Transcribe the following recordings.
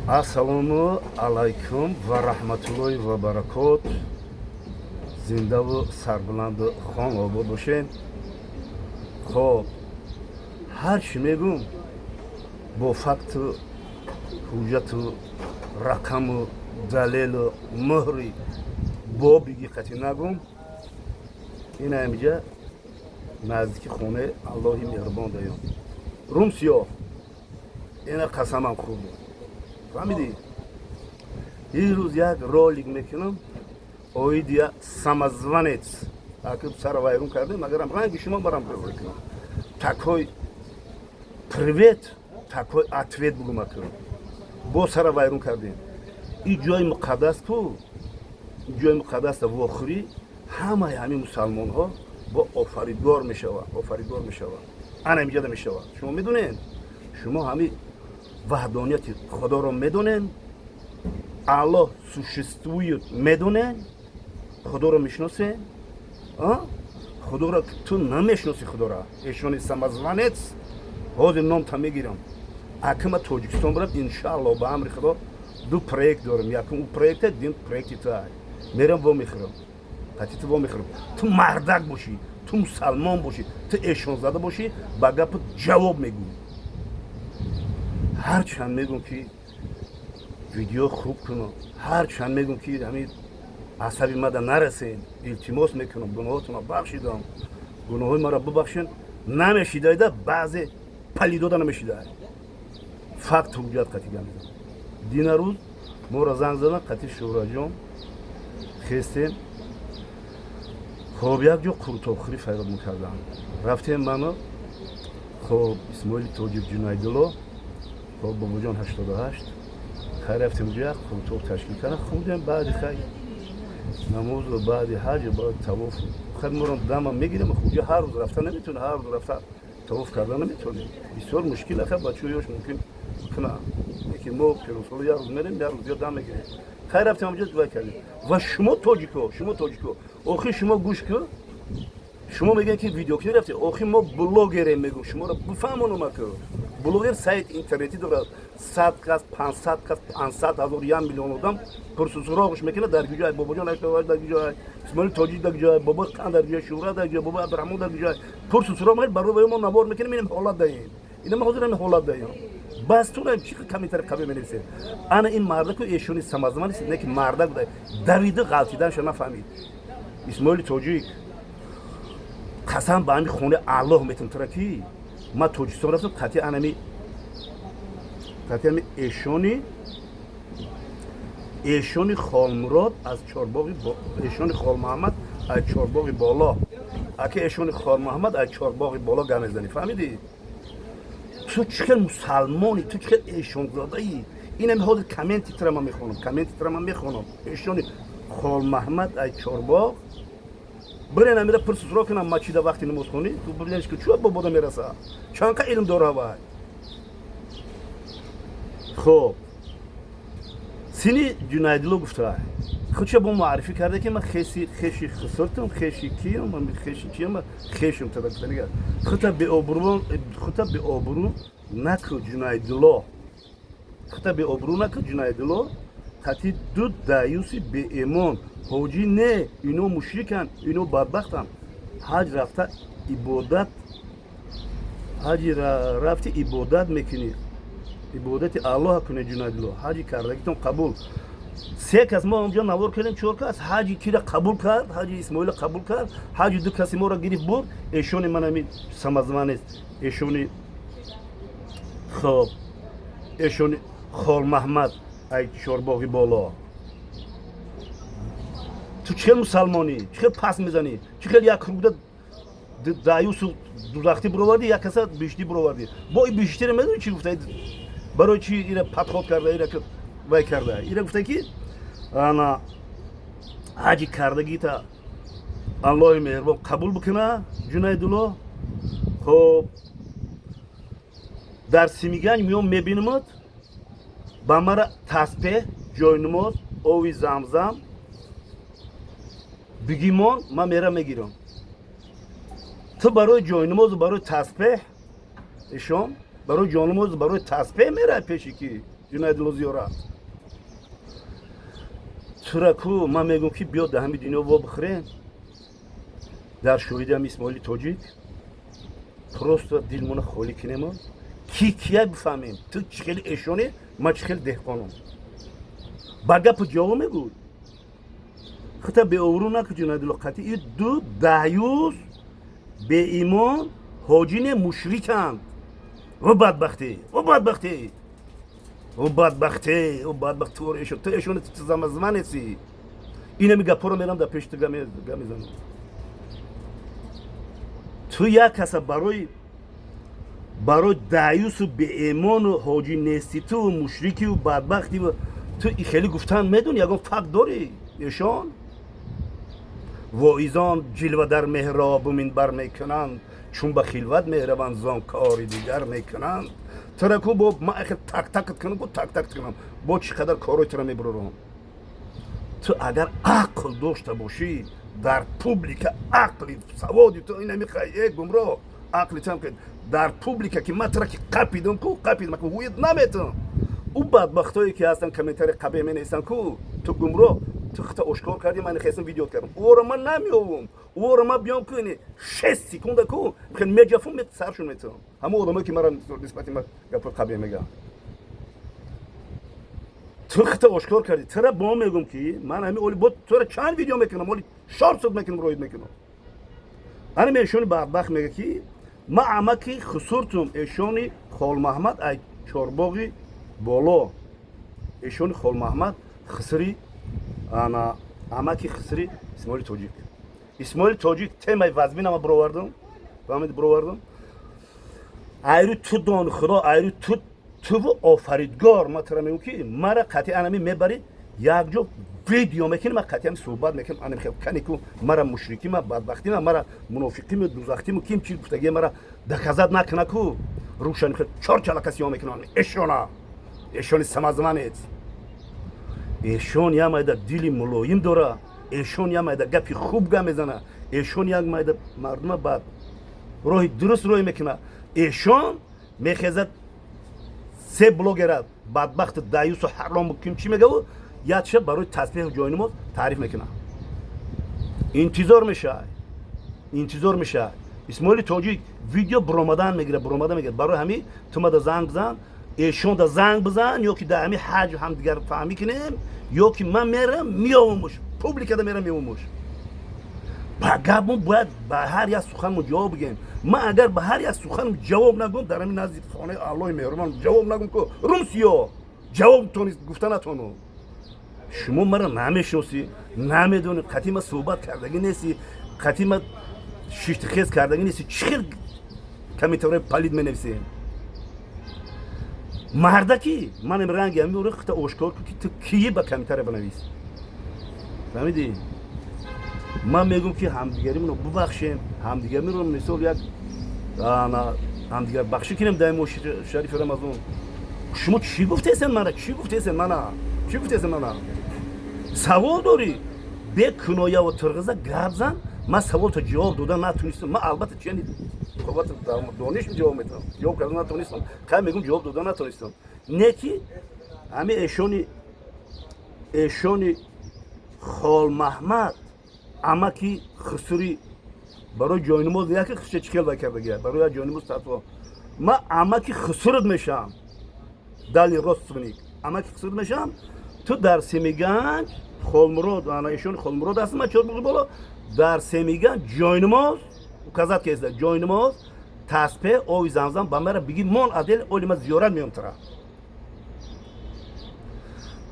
Ассалому алайкум ва рахматуллоҳи ва баракот. Зиндаву сарбуланду хон обод бошед. Хоб ҳар чӣ мегӯм бо факту ҳуҷҷату рақаму далелу муҳри бо биги қатӣ нагӯм. ин ҳамиҷа наздики хонаи аллоҳи меҳрубон даём. Рум сиёҳ ина қасамам хурд. Фаҳмидӣ? Ирӯз як ролик мекунам. Оидия самозванец. Акиб сара вайрон кардем, агарам ранги шумо барам бекунам. Такой привет, такой ответ бугум акиб. Бо сара вайрон кардем. И ҷои муқаддас ту, ҷои муқаддас вохирӣ ҳамаи ҳамин мусалмонҳо бо офаридгор мешаванд, офаридгор мешаванд. Ана имҷада мешаванд. Шумо медонед? Шумо ҳамин ваҳдонияти худоро медонед? Аллоҳ существует медонед? Худоро мешиносед? Худоро ту намешиноси худоро. Эшони самозванец. ҳозир номта мегирам. Акима Тоҷикистон бурам, иншааллоҳ ба амри худо ду проект дорам. Якум у проекте, дим проекти туай. Мерам во мехӯрам. Қатӣ ту во мехӯрам. Ту мардак бошӣ, ту мусалмон бошӣ, ту эшонзада бошӣ, ба гапат ҷавоб мегӯ. ҳарчанд мегӯм ки видео хуб кунам, ҳарчанд мегӯм ки ҳамин асаби мада нарасед, илтимос мекунам, гуноҳотонро бахшидам, гуноҳои маро бубахшед. Намешидаида баъзе палидода намешидаи. Факт ҳуҷҷат қатӣ гамидам. Дина рӯз моро занг задан, қатӣ Шӯраҷон хестем. хоб як ҷо қуртохӯрӣ файрод мекардам. Рафтем ману, хоб Исмоили Тоҷик Ҷунайдулло, хоб Бобоҷон 88. Хай рафтем ҷо як қуртоқ ташкил кардам. Худем баъди хай намозу баъди ҳаҷу баъди тавоф хай моро дама мегирем. хуҷа ҳар рӯз рафта наметавонӣ, ҳар рӯз рафта тавоф карда наметавонӣ. Бисёр мушкил аха бачаҳоёш мумкин кунанд. Лекин мо пирӯзҳоро як рӯз мерем, як рӯз ё дам мегирем. Хай рафтем ҳамҷо дувай кардем. Ва шумо тоҷико, охир шумо гӯш кун. Шумо мегӯед ки видеоклип рафте. Охир мо блогерем мегӯм. Шуморо бифаҳмонам ака. Блогер сайт интернетӣ дорад. 100 кас, 500 кас, 500 ҳазор, 1 миллион одам пурсусуроғш мекунад дар гуҷай. Бобоҷон Аштаваҷ дар гуҷай, Исмоили Тоҷик дар гуҷай, Бобои Қан дар гуҷай, Шӯра дар гуҷай, Бобои Абдураҳмон дар гуҷай. Пурсусуроқ мекунад, барои мо навор мекунем, инам ҳолат даем. Ина мо ҳозир ҳамин ҳолат даем. Бас ту чӣ камитари қабил менависед? Ана ин мардаку эшони самозванец, не ки мардак буда. Давида ғалтиданша нафаҳмид. Исмоили Тоҷик қасам ба ҳамин хонаи Аллоҳ метавонам тара ки ман Тоҷикистон рафтам, қатъи ҳамин эшони Холмурод аз Чорбоғи эшони Холмуҳаммад аз Чорбоғи боло. Ака эшони Холмуҳаммад аз Чорбоғи боло гап мезанӣ. Фаҳмидӣ? Ту чӣ хел мусалмонӣ, ту чӣ хел эшонзодаӣ? Инам ҳозир комменти тира ман мехонам. Эшони Холмуҳаммад аз Чорбоғ. Бирен амира пурсусуроқ кунам масҷида вақти намозхонӣ. Ту бибинеш ки чӯ ба бода мераса? Чанқа илм дора вай? хоб сини Ҷунайдулло гуфтаа. худша бо муаррифӣ карда ки ман хеши хусуртам, хеши киям, хеши чиям, хешим тада гуфтанига. Хута беобрӯ наку Ҷунайдулло. қатъи ду даюси беэмон ҳоҷӣ не, ино мушриканд, ино бадбахтанд. ҳаҷ рафта ибодат, ҳаҷи рафти ибодат мекунӣ. ибодати Аллоҳ кунед Ҷунайдулло. ҳаҷи кардагитон қабул. се кас мо онҷо навор кардем, 4 кас ҳаҷи кира қабул кард, ҳаҷи Исмоила қабул кард, ҳаҷи ду каси моро гирифт бурд. Эшони манами самозванец, эшони хоб, эшони Холмуҳаммад ай Чорбоғи боло. Ту чӣ хел мусалмонӣ? Чӣ хел пас мезанӣ? Чӣ хел як рӯда даюсу дузахтӣ буровардӣ, як каса биштӣ буровардӣ? Бо и биштиро медонӣ чӣ гуфтаи? Барои чӣ ира падход карда, ира ки вай карда? Ира гуфта ки ана ҳаҷи кардагита Аллоҳи меҳрубон қабул бикуна Ҷунайдулло. хоб дар Симиганҷ меом мебинамад. ба мара таспеҳ, ҷойнамоз, ови замзам бигимон ман мерам мегирам. ту барои ҷойнамозу барои таспеҳ ишон барои ҷойнамозу барои таспеҳ мерай пеши ки جنایدلو زیارت ترکو من میگم که بیاد در همین دنیا و بخره در شوریدم اسماعیل تاجیک просто دلمون خالی کنیم کی کیا بفهمیم تو چخیل ایشونه ما چخیل دهقانم بگه پا جواب میگود خطا به اورو نکو جنایدلو قطعی این دو دایوز به ایمان حاجین مشرکند و بدبختی تو ایشون تو ایشون تو زمان سی اینه میگه پرو میرم در پیش تو گمیزنم تو یک کسا برای دایوس و به ایمان و حاجی نیستی تو و مشرکی و بدبختی و تو خیلی گفتن میدون یکم فقط داری ایشان واعظان جلوه در محراب و منبر میکنند چون به خلوت مهربان زان کاری دیگر میکنند ترکو با ما اخیر تک کنم با تک کنم با چقدر کارای ترا میبرم تو اگر عقل داشته باشی در پوبلیک عقلی سوادی تو این نمیخوای گمراه عقلی تام که در پوبلیک که ما ترا که قپیدم کو قپیدم که هویت نمیتونم او بدبختایی که هستن کامنتر قبه می نیستن کو تو گمراه تو خطا اشکار کردی من خواستم ویدیو کردم او رو من نمیوم او رو من بیام کنی 6 سکونده کو میخوان میجافون میت سرشون میتونم همه آدمایی که مرا نسبت ما گپ قبه میگم تو خطا اشکار کردی ترا با میگم که من همین اولی بود تو رو چند ویدیو میکنم اولی شارت شد میکنم روید میکنم انا میشونی بدبخت میگه که ما عمکی خسورتم ایشونی خال محمد ای چورباغی بالا ایشونی خال محمد خسری انا عمکی خسری اسماعیل تاجیک تمای وزمین ما برووردم فهمید برووردم ایرو تو دان خدا ایرو تو آفریدگار ما ترا میگم که مرا قطعی انا میبری یک جو ویدیو میکنم ما قطعی هم صحبت میکنم انا میخوام کنی کو مرا مشرکی ما بدبختی ما مرا منافقی ما دوزختی ما کیم چی گفتگی مرا دکازات نکنه کو روشن خود چهار چلاکسی ها میکنن ایشون سمازمانیت ایشون یا مایده دیلی ملایم داره ایشون یا مایده گپی خوب گم میزنه ایشون یک مایده مردم بعد روی درست روی میکنه ایشون میخزد سه بلوگر بدبخت دایوس و حرام کیم چی میگه و یا چه برای تصفیه جوینمون تعریف میکنه انتظار میشه اسماعیل تاجیک ویدیو برآمدن میگیره برای همین تو ما زنگ بزن ایشون دا زنگ بزن یا که در همین حج هم دیگر فهمی کنیم یا که من میرم میاموش پوبلیک دا میرم میاموش بگم باید به هر یک سخن جواب بگیم من اگر به هر یک سخن جواب نگم در همین نزدیک خانه الله مهربان جواب نگم که رومسیا جواب تونی گفتن نتونو شما مرا نمیشناسی نمیدونی قطعی ما صحبت کردگی نیستی قطعی ما شیشت خیز کردگی نیستی چخیر کمیتوره پلید می نویسی مردکی من رنگی همی رو خطا اشکار که تو کیه با کمیتره بنویس فهمیدی؟ من میگم که همدیگری منو ببخشیم همدیگری رو مثال یک همدیگر بخشی کنیم دائم شریف رمضان شما چی گفتیسن منو سوال داری به کنایه و ترغزه گرب زن من سوال تا جواب دادن نتونستم من البته چنین قوت دانش جواب میدم جواب کردن نتونستم که میگم جواب دادن نتونستم نه که همه ایشونی خال محمد اما کی خسری برای جاینماز یکی خشه چکل کرده برای جاینماز تطوا من اما کی خسرت میشم دلی راست بنی اما کی خسرت میشم تو در سیمیگنج خالمراد انا ایشون خالمراد هست من چهار بالا در سیمیگنج جاینماز کازات کیسه جاینماز تسبیح اوی زمزم با مرا بگی من عدل اولی ما زیارت میام ترا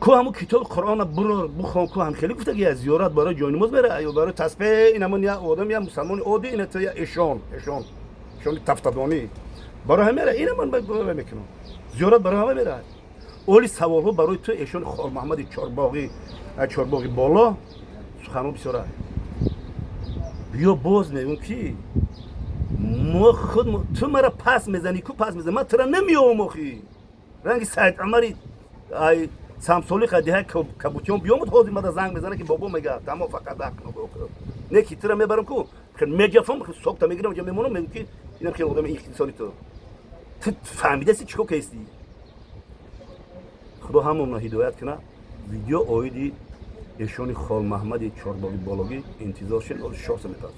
کو همو کتاب قرآن برو بخون کو هم خیلی گفته که زیارت برای جاینماز بره یا برای تسبیح اینمون یا آدم یا مسلمان عادی اینه تو یا ایشون تفتادانی برای همه اینمون برای میکنم زیارت برای همه میره اولی سوال ها برای تو ایشون خال محمد چارباغی بالا سخنو بسیاره بیا باز میگم کی ما خود تو مرا پس میزنی کو پس میزنی من ترا نمیام اخی رنگ سعید عمری ای سامسولی خدیه کبوتیون بیامد حاضر مدا زنگ بزنه که بابا میگه تمام فقط داخل نه کی ترا میبرم کو خیلی میجافم سوق تا میگیرم جا میمونم میگم که اینا خیلی آدم این انسانی تو فهمیده سی چیکو کیستی худо ҳамонро ҳидоят кунад. видео оиди эшони хол маҳмади чорбоги бологӣ интизор шин 6 метр